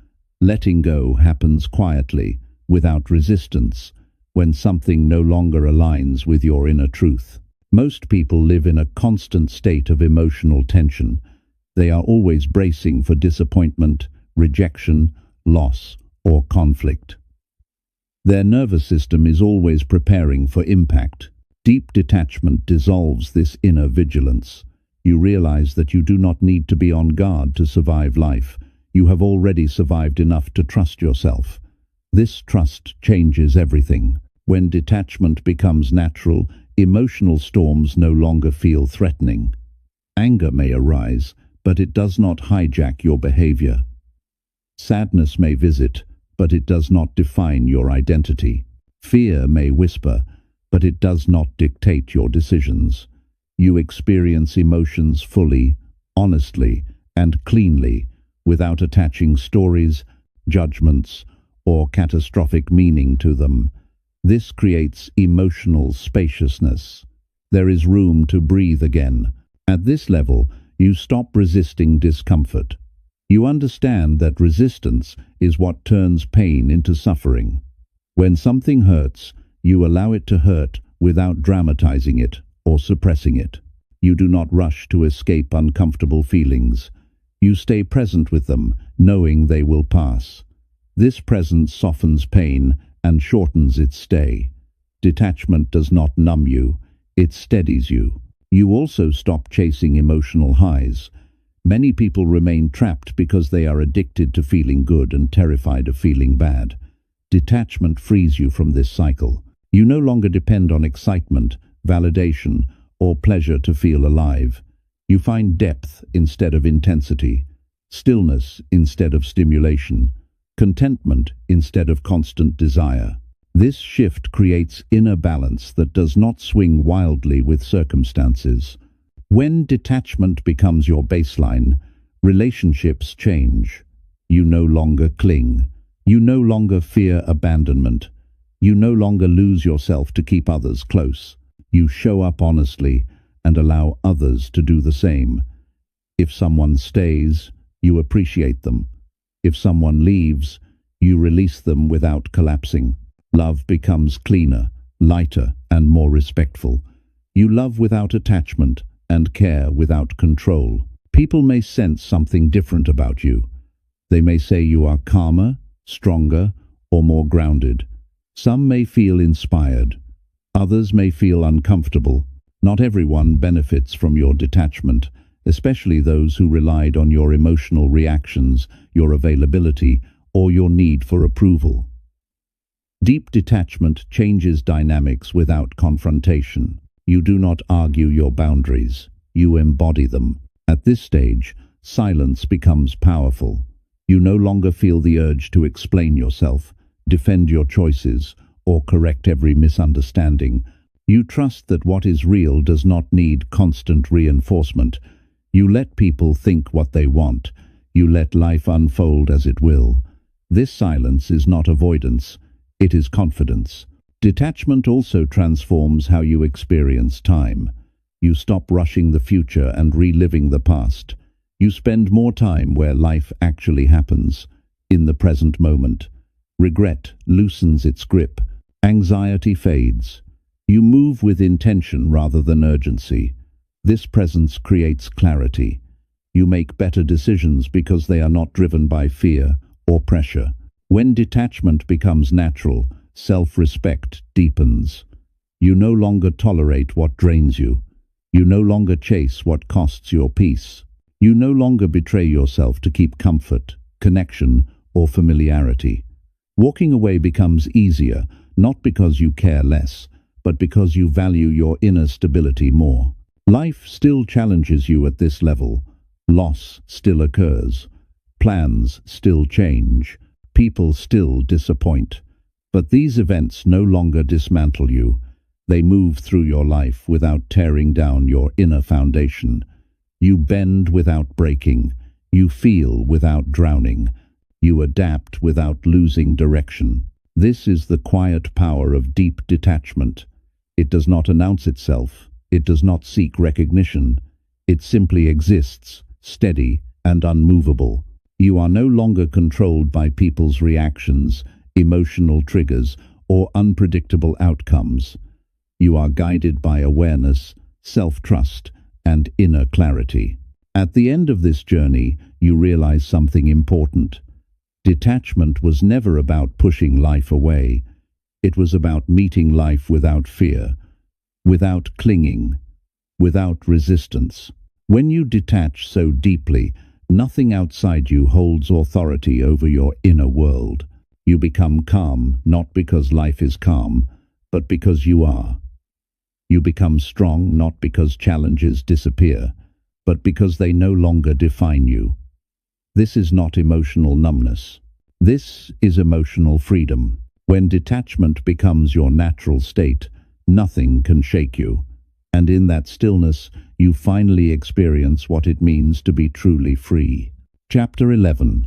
Speaker 1: Letting go happens quietly, without resistance, when something no longer aligns with your inner truth. Most people live in a constant state of emotional tension. They are always bracing for disappointment, rejection, loss, or conflict. Their nervous system is always preparing for impact. Deep detachment dissolves this inner vigilance. You realize that you do not need to be on guard to survive life. You have already survived enough to trust yourself. This trust changes everything. When detachment becomes natural, emotional storms no longer feel threatening. Anger may arise, but it does not hijack your behavior. Sadness may visit, but it does not define your identity. Fear may whisper, but it does not dictate your decisions. You experience emotions fully, honestly, and cleanly, without attaching stories, judgments, or catastrophic meaning to them. This creates emotional spaciousness. There is room to breathe again. At this level, you stop resisting discomfort. You understand that resistance is what turns pain into suffering. When something hurts, you allow it to hurt without dramatizing it or suppressing it. You do not rush to escape uncomfortable feelings. You stay present with them, knowing they will pass. This presence softens pain and shortens its stay. Detachment does not numb you, it steadies you. You also stop chasing emotional highs. Many people remain trapped because they are addicted to feeling good and terrified of feeling bad. Detachment frees you from this cycle. You no longer depend on excitement, validation, or pleasure to feel alive. You find depth instead of intensity, stillness instead of stimulation, contentment instead of constant desire. This shift creates inner balance that does not swing wildly with circumstances. When detachment becomes your baseline, relationships change. You no longer cling. You no longer fear abandonment. You no longer lose yourself to keep others close. You show up honestly and allow others to do the same. If someone stays, you appreciate them. If someone leaves, you release them without collapsing. Love becomes cleaner, lighter, and more respectful. You love without attachment and care without control. People may sense something different about you. They may say you are calmer, stronger, or more grounded. Some may feel inspired. Others may feel uncomfortable. Not everyone benefits from your detachment, especially those who relied on your emotional reactions, your availability, or your need for approval. Deep detachment changes dynamics without confrontation. You do not argue your boundaries. You embody them. At this stage, silence becomes powerful. You no longer feel the urge to explain yourself, defend your choices, or correct every misunderstanding. You trust that what is real does not need constant reinforcement. You let people think what they want. You let life unfold as it will. This silence is not avoidance, it is confidence. Detachment also transforms how you experience time. You stop rushing the future and reliving the past. You spend more time where life actually happens, in the present moment. Regret loosens its grip. Anxiety fades. You move with intention rather than urgency. This presence creates clarity. You make better decisions because they are not driven by fear or pressure. When detachment becomes natural, self-respect deepens. You no longer tolerate what drains you. You no longer chase what costs your peace. You no longer betray yourself to keep comfort, connection, or familiarity. Walking away becomes easier, not because you care less, but because you value your inner stability more. Life still challenges you at this level. Loss still occurs. Plans still change. People still disappoint. But these events no longer dismantle you. They move through your life without tearing down your inner foundation. You bend without breaking. You feel without drowning. You adapt without losing direction. This is the quiet power of deep detachment. It does not announce itself. It does not seek recognition. It simply exists, steady and unmovable. You are no longer controlled by people's reactions, emotional triggers, or unpredictable outcomes. You are guided by awareness, self-trust, and inner clarity. At the end of this journey, you realize something important. Detachment was never about pushing life away. It was about meeting life without fear, without clinging, without resistance. When you detach so deeply, nothing outside you holds authority over your inner world. You become calm, not because life is calm, but because you are. You become strong, not because challenges disappear, but because they no longer define you. This is not emotional numbness. This is emotional freedom. When detachment becomes your natural state, nothing can shake you. And in that stillness, you finally experience what it means to be truly free. Chapter 11.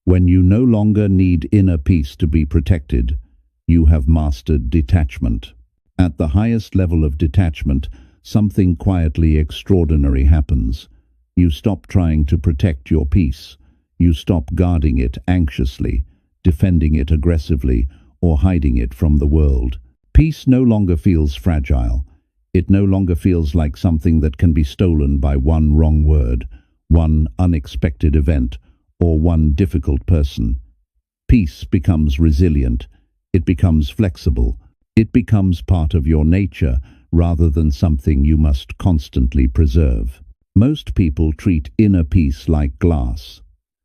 Speaker 1: When you no longer need inner peace to be protected, you have mastered detachment. At the highest level of detachment, something quietly extraordinary happens. You stop trying to protect your peace. You stop guarding it anxiously, defending it aggressively, or hiding it from the world. Peace no longer feels fragile. It no longer feels like something that can be stolen by one wrong word, one unexpected event, or one difficult person. Peace becomes resilient. It becomes flexible. It becomes part of your nature rather than something you must constantly preserve. Most people treat inner peace like glass.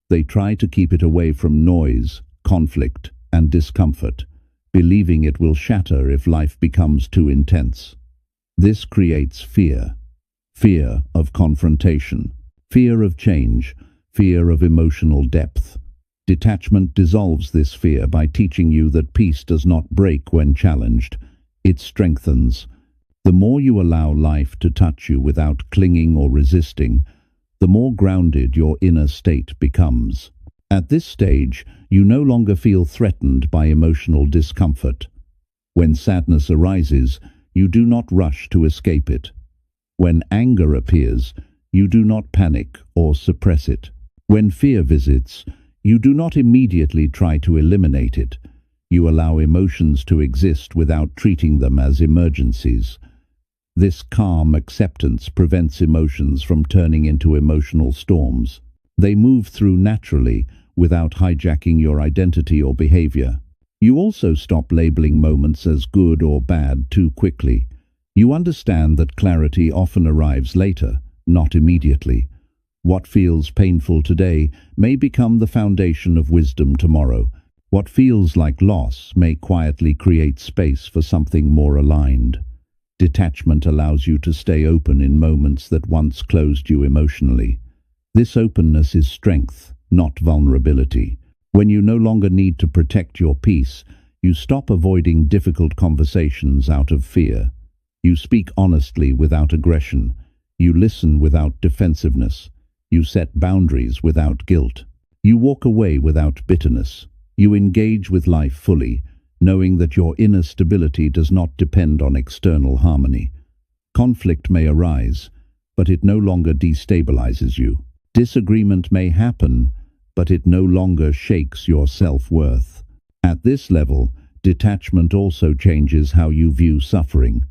Speaker 1: They try to keep it away from noise, conflict, and discomfort, believing it will shatter if life becomes too intense. This creates fear. Fear of confrontation, fear of change, fear of emotional depth. Detachment dissolves this fear by teaching you that peace does not break when challenged. It strengthens. The more you allow life to touch you without clinging or resisting, the more grounded your inner state becomes. At this stage, you no longer feel threatened by emotional discomfort. When sadness arises, you do not rush to escape it. When anger appears, you do not panic or suppress it. When fear visits, you do not immediately try to eliminate it. You allow emotions to exist without treating them as emergencies. This calm acceptance prevents emotions from turning into emotional storms. They move through naturally, without hijacking your identity or behavior. You also stop labeling moments as good or bad too quickly. You understand that clarity often arrives later, not immediately. What feels painful today may become the foundation of wisdom tomorrow. What feels like loss may quietly create space for something more aligned. Detachment allows you to stay open in moments that once closed you emotionally. This openness is strength, not vulnerability. When you no longer need to protect your peace, you stop avoiding difficult conversations out of fear. You speak honestly without aggression. You listen without defensiveness. You set boundaries without guilt. You walk away without bitterness. You engage with life fully, knowing that your inner stability does not depend on external harmony. Conflict may arise, but it no longer destabilizes you. Disagreement may happen, but it no longer shakes your self-worth. At this level, detachment also changes how you view suffering.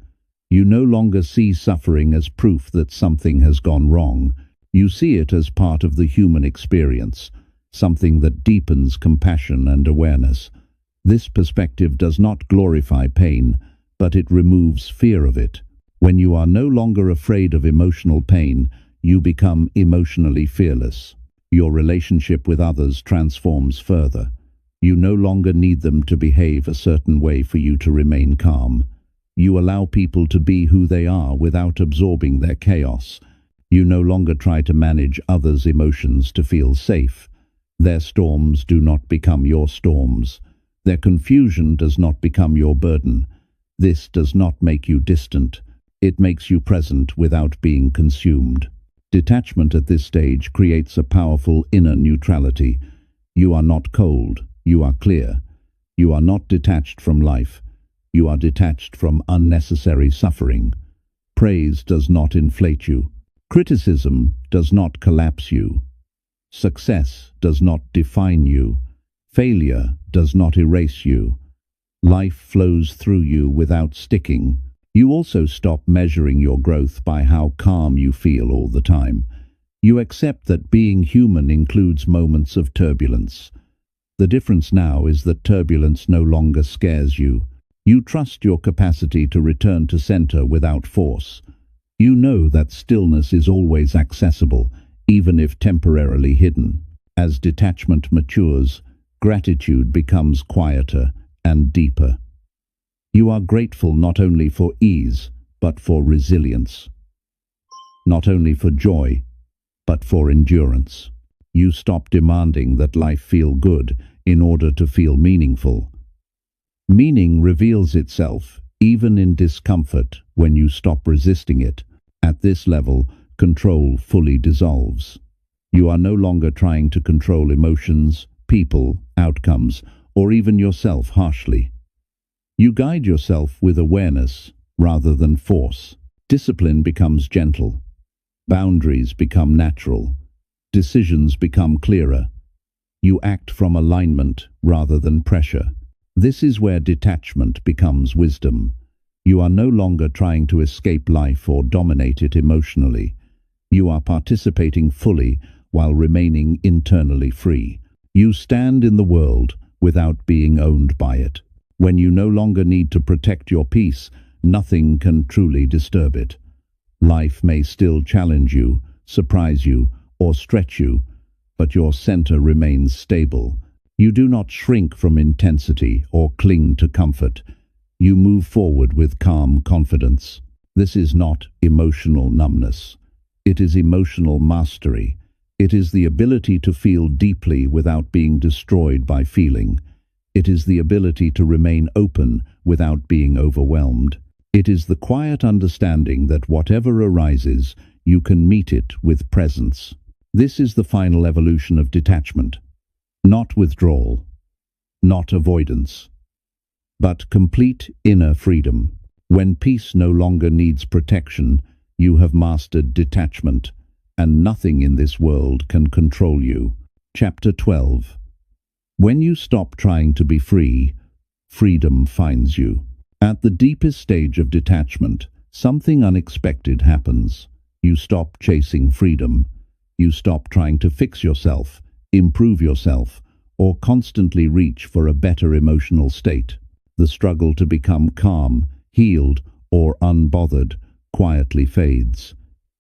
Speaker 1: You no longer see suffering as proof that something has gone wrong. You see it as part of the human experience, something that deepens compassion and awareness. This perspective does not glorify pain, but it removes fear of it. When you are no longer afraid of emotional pain, you become emotionally fearless. Your relationship with others transforms further. You no longer need them to behave a certain way for you to remain calm. You allow people to be who they are without absorbing their chaos. You no longer try to manage others' emotions to feel safe. Their storms do not become your storms. Their confusion does not become your burden. This does not make you distant. It makes you present without being consumed. Detachment at this stage creates a powerful inner neutrality. You are not cold, you are clear. You are not detached from life. You are detached from unnecessary suffering. Praise does not inflate you. Criticism does not collapse you. Success does not define you. Failure does not erase you. Life flows through you without sticking. You also stop measuring your growth by how calm you feel all the time. You accept that being human includes moments of turbulence. The difference now is that turbulence no longer scares you. You trust your capacity to return to center without force. You know that stillness is always accessible, even if temporarily hidden. As detachment matures, gratitude becomes quieter and deeper. You are grateful not only for ease, but for resilience. Not only for joy, but for endurance. You stop demanding that life feel good in order to feel meaningful. Meaning reveals itself, even in discomfort, when you stop resisting it. At this level, control fully dissolves. You are no longer trying to control emotions, people, outcomes, or even yourself harshly. You guide yourself with awareness rather than force. Discipline becomes gentle. Boundaries become natural. Decisions become clearer. You act from alignment rather than pressure. This is where detachment becomes wisdom. You are no longer trying to escape life or dominate it emotionally. You are participating fully while remaining internally free. You stand in the world without being owned by it. When you no longer need to protect your peace, nothing can truly disturb it. Life may still challenge you, surprise you, or stretch you, but your center remains stable. You do not shrink from intensity or cling to comfort. You move forward with calm confidence. This is not emotional numbness. It is emotional mastery. It is the ability to feel deeply without being destroyed by feeling. It is the ability to remain open without being overwhelmed. It is the quiet understanding that whatever arises, you can meet it with presence. This is the final evolution of detachment. Not withdrawal, not avoidance, but complete inner freedom. When peace no longer needs protection, you have mastered detachment, and nothing in this world can control you. Chapter 12. When you stop trying to be free, freedom finds you. At the deepest stage of detachment, something unexpected happens. You stop chasing freedom. You stop trying to fix yourself, improve yourself, or constantly reach for a better emotional state. The struggle to become calm, healed, or unbothered quietly fades.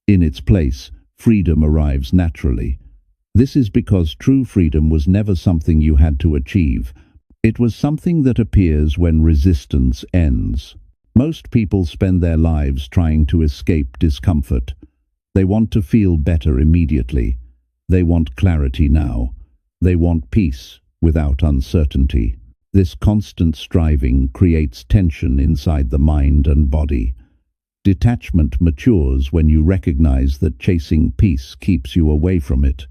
Speaker 1: In its place, freedom arrives naturally. This is because true freedom was never something you had to achieve. It was something that appears when resistance ends. Most people spend their lives trying to escape discomfort. They want to feel better immediately. They want clarity now. They want peace without uncertainty. This constant striving creates tension inside the mind and body. Detachment matures when you recognize that chasing peace keeps you away from it.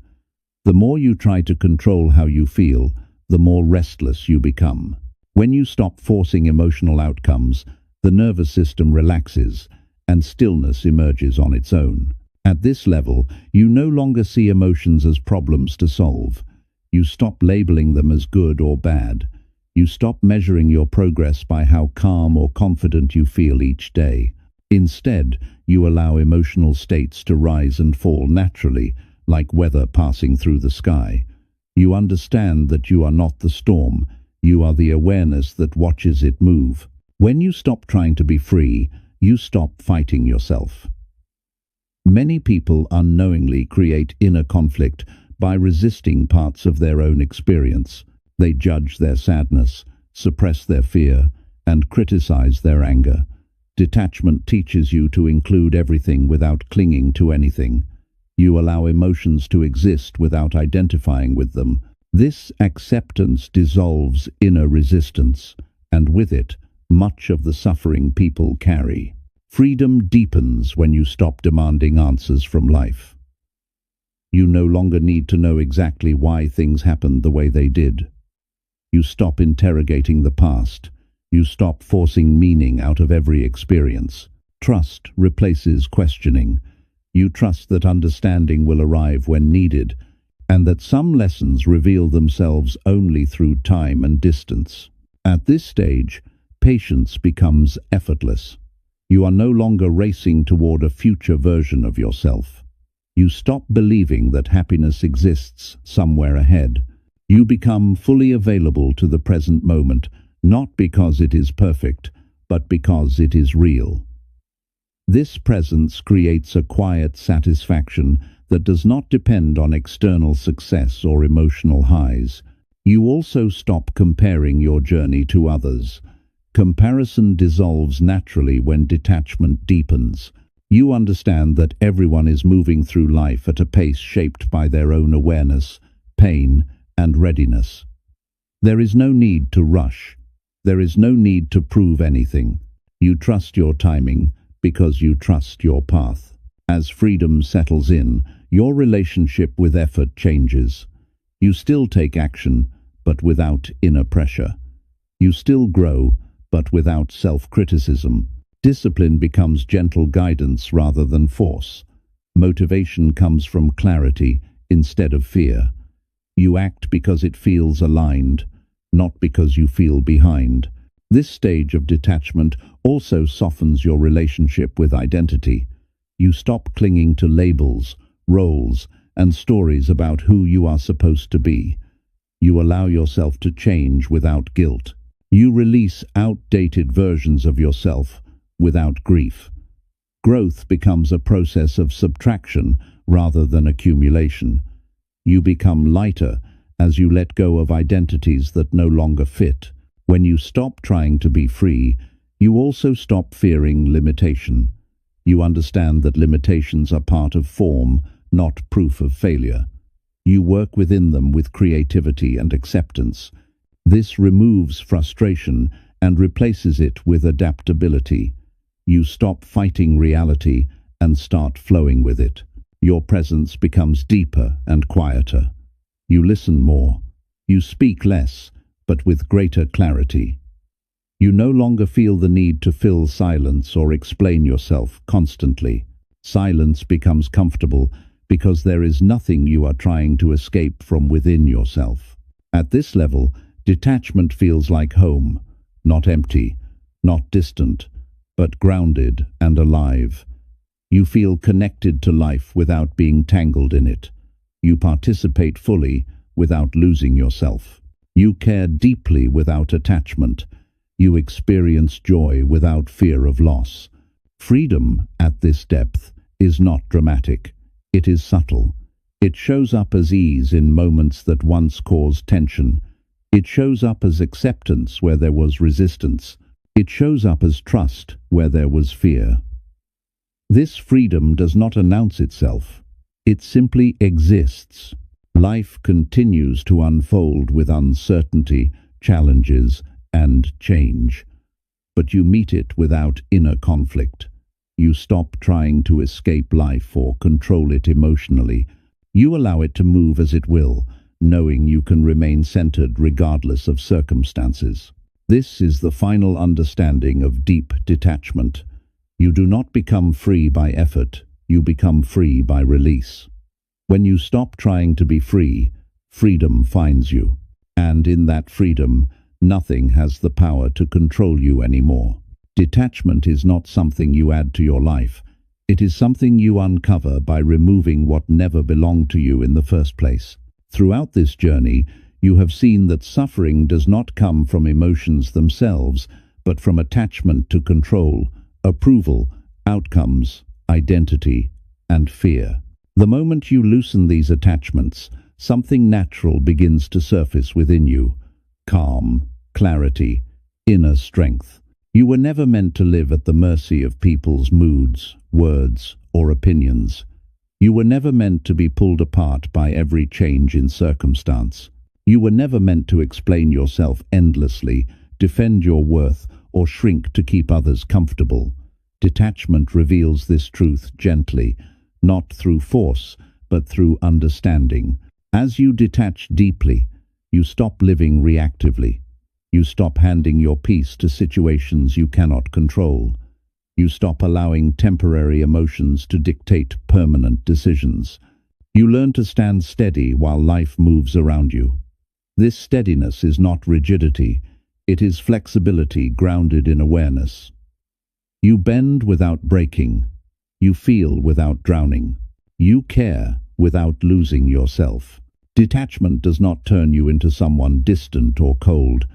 Speaker 1: The more you try to control how you feel, the more restless you become. When you stop forcing emotional outcomes, the nervous system relaxes, and stillness emerges on its own. At this level, you no longer see emotions as problems to solve. You stop labeling them as good or bad. You stop measuring your progress by how calm or confident you feel each day. Instead, you allow emotional states to rise and fall naturally, like weather passing through the sky. You understand that you are not the storm, you are the awareness that watches it move. When you stop trying to be free, you stop fighting yourself. Many people unknowingly create inner conflict by resisting parts of their own experience. They judge their sadness, suppress their fear, and criticize their anger. Detachment teaches you to include everything without clinging to anything. You allow emotions to exist without identifying with them. This acceptance dissolves inner resistance, and with it, much of the suffering people carry. Freedom deepens when you stop demanding answers from life. You no longer need to know exactly why things happened the way they did. You stop interrogating the past. You stop forcing meaning out of every experience. Trust replaces questioning. You trust that understanding will arrive when needed, and that some lessons reveal themselves only through time and distance. At this stage, patience becomes effortless. You are no longer racing toward a future version of yourself. You stop believing that happiness exists somewhere ahead. You become fully available to the present moment, not because it is perfect, but because it is real. This presence creates a quiet satisfaction that does not depend on external success or emotional highs. You also stop comparing your journey to others. Comparison dissolves naturally when detachment deepens. You understand that everyone is moving through life at a pace shaped by their own awareness, pain, and readiness. There is no need to rush. There is no need to prove anything. You trust your timing because you trust your path. As freedom settles in, your relationship with effort changes. You still take action, but without inner pressure. You still grow, but without self-criticism. Discipline becomes gentle guidance rather than force. Motivation comes from clarity instead of fear. You act because it feels aligned, not because you feel behind. This stage of detachment also softens your relationship with identity. You stop clinging to labels, roles, and stories about who you are supposed to be. You allow yourself to change without guilt. You release outdated versions of yourself without grief. Growth becomes a process of subtraction rather than accumulation. You become lighter as you let go of identities that no longer fit. When you stop trying to be free, you also stop fearing limitation. You understand that limitations are part of form, not proof of failure. You work within them with creativity and acceptance. This removes frustration and replaces it with adaptability. You stop fighting reality and start flowing with it. Your presence becomes deeper and quieter. You listen more. You speak less, but with greater clarity. You no longer feel the need to fill silence or explain yourself constantly. Silence becomes comfortable because there is nothing you are trying to escape from within yourself. At this level, detachment feels like home, not empty, not distant, but grounded and alive. You feel connected to life without being tangled in it. You participate fully without losing yourself. You care deeply without attachment. You experience joy without fear of loss. Freedom at this depth is not dramatic. It is subtle. It shows up as ease in moments that once caused tension. It shows up as acceptance where there was resistance. It shows up as trust where there was fear. This freedom does not announce itself. It simply exists. Life continues to unfold with uncertainty, challenges, and change. But you meet it without inner conflict. You stop trying to escape life or control it emotionally. You allow it to move as it will, knowing you can remain centered regardless of circumstances. This is the final understanding of deep detachment. You do not become free by effort, you become free by release. When you stop trying to be free, freedom finds you. And in that freedom, nothing has the power to control you anymore. Detachment is not something you add to your life. It is something you uncover by removing what never belonged to you in the first place. Throughout this journey, you have seen that suffering does not come from emotions themselves, but from attachment to control, approval, outcomes, identity, and fear. The moment you loosen these attachments, something natural begins to surface within you: calm, clarity, inner strength. You were never meant to live at the mercy of people's moods, words, or opinions. You were never meant to be pulled apart by every change in circumstance. You were never meant to explain yourself endlessly, defend your worth, or shrink to keep others comfortable. Detachment reveals this truth gently, not through force, but through understanding. As you detach deeply, you stop living reactively. You stop handing your peace to situations you cannot control. You stop allowing temporary emotions to dictate permanent decisions. You learn to stand steady while life moves around you. This steadiness is not rigidity, it is flexibility grounded in awareness. You bend without breaking. You feel without drowning. You care without losing yourself. Detachment does not turn you into someone distant or cold.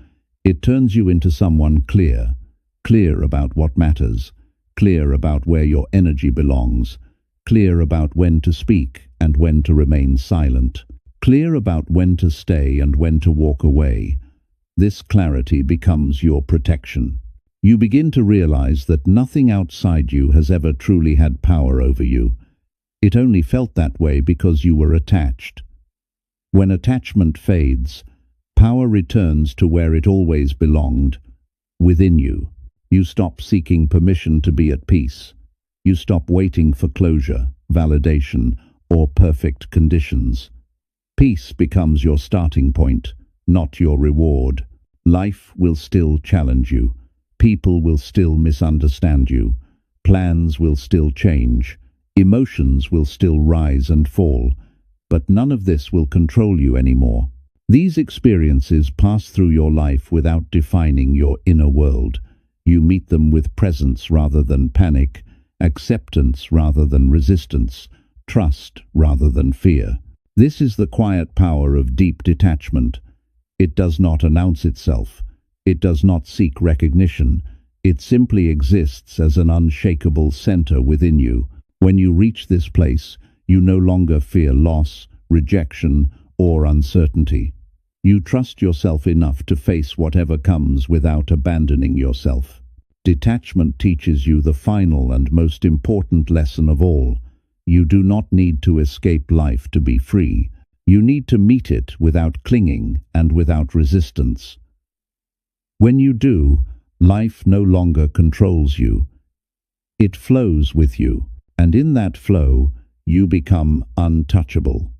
Speaker 1: It turns you into someone clear, clear about what matters, clear about where your energy belongs, clear about when to speak and when to remain silent, clear about when to stay and when to walk away. This clarity becomes your protection. You begin to realize that nothing outside you has ever truly had power over you. It only felt that way because you were attached. When attachment fades, power returns to where it always belonged, within you. You stop seeking permission to be at peace. You stop waiting for closure, validation, or perfect conditions. Peace becomes your starting point, not your reward. Life will still challenge you. People will still misunderstand you. Plans will still change. Emotions will still rise and fall. But none of this will control you anymore. These experiences pass through your life without defining your inner world. You meet them with presence rather than panic, acceptance rather than resistance, trust rather than fear. This is the quiet power of deep detachment. It does not announce itself. It does not seek recognition. It simply exists as an unshakable center within you. When you reach this place, you no longer fear loss, rejection, or uncertainty. You trust yourself enough to face whatever comes without abandoning yourself. Detachment teaches you the final and most important lesson of all. You do not need to escape life to be free. You need to meet it without clinging and without resistance. When you do, life no longer controls you. It flows with you, and in that flow, you become untouchable.